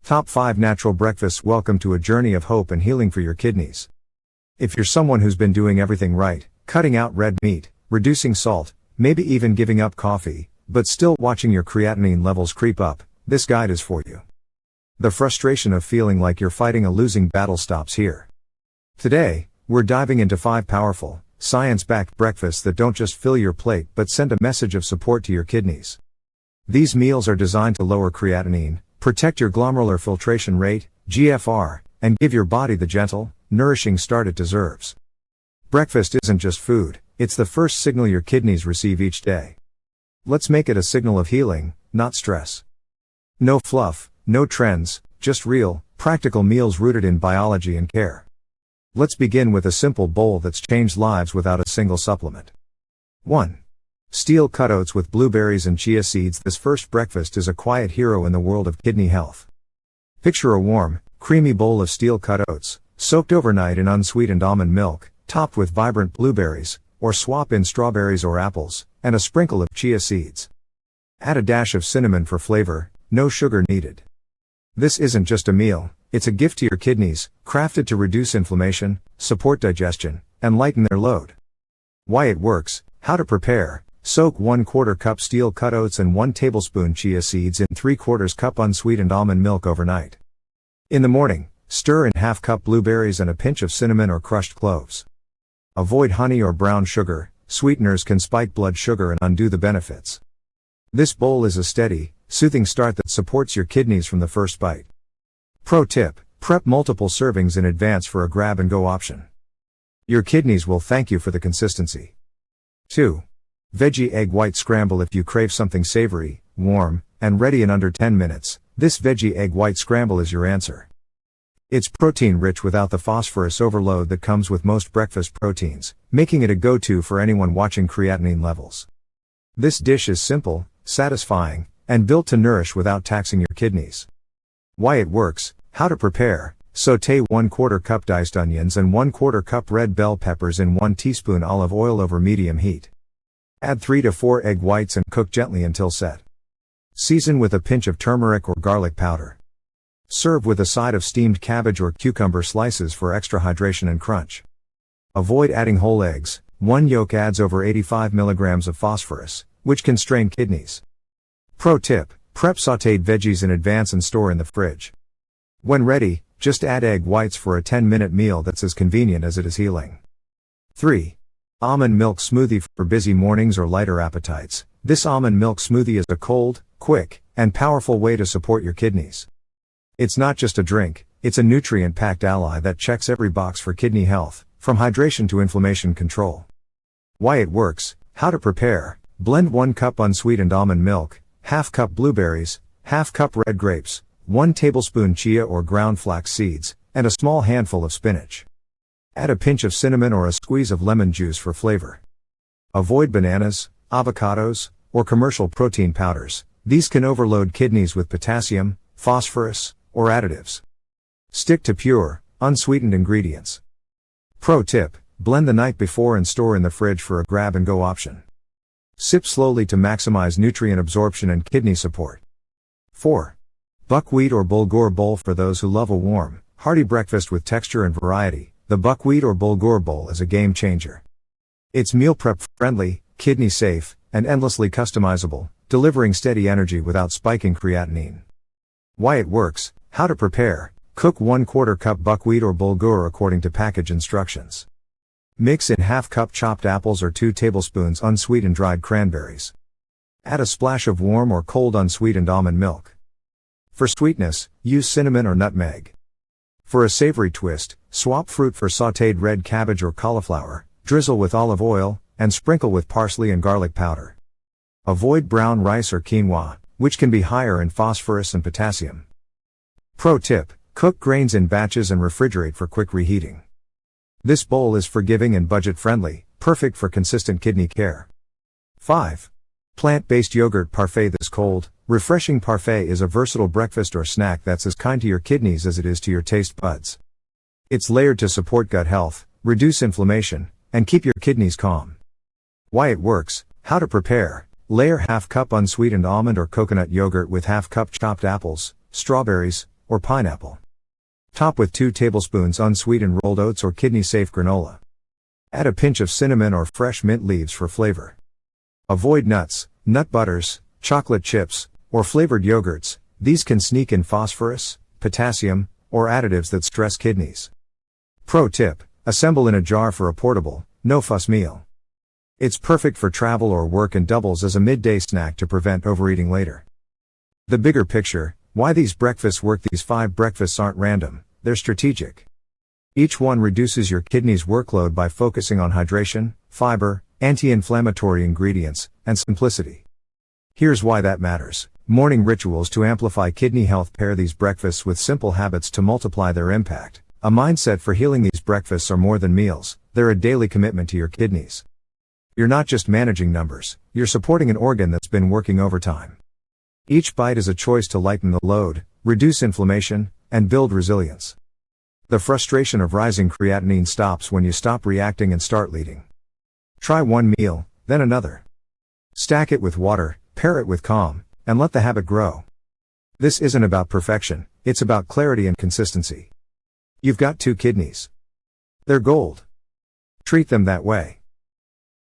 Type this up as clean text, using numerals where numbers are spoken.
Top 5 Natural Breakfasts. Welcome to a journey of hope and healing for your kidneys. If you're someone who's been doing everything right, cutting out red meat, reducing salt, maybe even giving up coffee, but still watching your creatinine levels creep up, this guide is for you. The frustration of feeling like you're fighting a losing battle stops here. Today, we're diving into 5 powerful, science-backed breakfasts that don't just fill your plate but send a message of support to your kidneys. These meals are designed to lower creatinine, protect your glomerular filtration rate, GFR, and give your body the gentle, nourishing start it deserves. Breakfast isn't just food, it's the first signal your kidneys receive each day. Let's make it a signal of healing, not stress. No fluff, no trends, just real, practical meals rooted in biology and care. Let's begin with a simple bowl that's changed lives without a single supplement. 1. Steel-cut oats with blueberries and chia seeds. This first breakfast is a quiet hero in the world of kidney health. Picture a warm, creamy bowl of steel-cut oats, soaked overnight in unsweetened almond milk, topped with vibrant blueberries, or swap in strawberries or apples, and a sprinkle of chia seeds. Add a dash of cinnamon for flavor, no sugar needed. This isn't just a meal, it's a gift to your kidneys, crafted to reduce inflammation, support digestion, and lighten their load. Why it works, how to prepare. Soak 1/4 cup steel-cut oats and 1 tablespoon chia seeds in 3/4 cup unsweetened almond milk overnight. In the morning, stir in ½ cup blueberries and a pinch of cinnamon or crushed cloves. Avoid honey or brown sugar, sweeteners can spike blood sugar and undo the benefits. This bowl is a steady, soothing start that supports your kidneys from the first bite. Pro tip, prep multiple servings in advance for a grab-and-go option. Your kidneys will thank you for the consistency. 2. Veggie egg white scramble. If you crave something savory, warm, and ready in under 10 minutes, this veggie egg white scramble is your answer. It's protein-rich without the phosphorus overload that comes with most breakfast proteins, making it a go-to for anyone watching creatinine levels. This dish is simple, satisfying, and built to nourish without taxing your kidneys. Why it works, how to prepare. Sauté 1/4 cup diced onions and 1/4 cup red bell peppers in 1 teaspoon olive oil over medium heat. Add 3 to 4 egg whites and cook gently until set. Season with a pinch of turmeric or garlic powder. Serve with a side of steamed cabbage or cucumber slices for extra hydration and crunch. Avoid adding whole eggs. 1 yolk adds over 85 milligrams of phosphorus, which can strain kidneys. Pro tip, prep sautéed veggies in advance and store in the fridge. When ready, just add egg whites for a 10-minute meal that's as convenient as it is healing. 3. Almond milk smoothie. For busy mornings or lighter appetites, this almond milk smoothie is a cold, quick, and powerful way to support your kidneys. It's not just a drink, it's a nutrient-packed ally that checks every box for kidney health, from hydration to inflammation control. Why it works, how to prepare. Blend 1 cup unsweetened almond milk, ½ cup blueberries, ½ cup red grapes, 1 tablespoon chia or ground flax seeds, and a small handful of spinach. Add a pinch of cinnamon or a squeeze of lemon juice for flavor. Avoid bananas, avocados, or commercial protein powders. These can overload kidneys with potassium, phosphorus, or additives. Stick to pure, unsweetened ingredients. Pro tip, blend the night before and store in the fridge for a grab-and-go option. Sip slowly to maximize nutrient absorption and kidney support. 4. Buckwheat or bulgur bowl. For those who love a warm, hearty breakfast with texture and variety, the buckwheat or bulgur bowl is a game changer. It's meal prep friendly, kidney safe, and endlessly customizable, delivering steady energy without spiking creatinine. Why it works, how to prepare. Cook 1/4 cup buckwheat or bulgur according to package instructions. Mix in ½ cup chopped apples or 2 tablespoons unsweetened dried cranberries. Add a splash of warm or cold unsweetened almond milk. For sweetness, use cinnamon or nutmeg. For a savory twist, swap fruit for sautéed red cabbage or cauliflower, drizzle with olive oil, and sprinkle with parsley and garlic powder. Avoid brown rice or quinoa, which can be higher in phosphorus and potassium. Pro tip, cook grains in batches and refrigerate for quick reheating. This bowl is forgiving and budget-friendly, perfect for consistent kidney care. 5. Plant-based yogurt parfait. This cold, refreshing parfait is a versatile breakfast or snack that's as kind to your kidneys as it is to your taste buds. It's layered to support gut health, reduce inflammation, and keep your kidneys calm. Why it works, how to prepare. Layer ½ cup unsweetened almond or coconut yogurt with ½ cup chopped apples, strawberries, or pineapple. Top with 2 tablespoons unsweetened rolled oats or kidney-safe granola. Add a pinch of cinnamon or fresh mint leaves for flavor. Avoid nuts, nut butters, chocolate chips, or flavored yogurts. These can sneak in phosphorus, potassium, or additives that stress kidneys. Pro tip: assemble in a jar for a portable, no-fuss meal. It's perfect for travel or work and doubles as a midday snack to prevent overeating later. The bigger picture: why these breakfasts work. These 5 breakfasts aren't random, they're strategic. Each one reduces your kidney's workload by focusing on hydration, fiber, anti-inflammatory ingredients, and simplicity. Here's why that matters. Morning rituals to amplify kidney health. Pair these breakfasts with simple habits to multiply their impact. A mindset for healing. These breakfasts are more than meals, they're a daily commitment to your kidneys. You're not just managing numbers, you're supporting an organ that's been working overtime. Each bite is a choice to lighten the load, reduce inflammation, and build resilience. The frustration of rising creatinine stops when you stop reacting and start leading. Try one meal, then another. Stack it with water, pair it with calm, and let the habit grow. This isn't about perfection, it's about clarity and consistency. You've got 2 kidneys. They're gold. Treat them that way.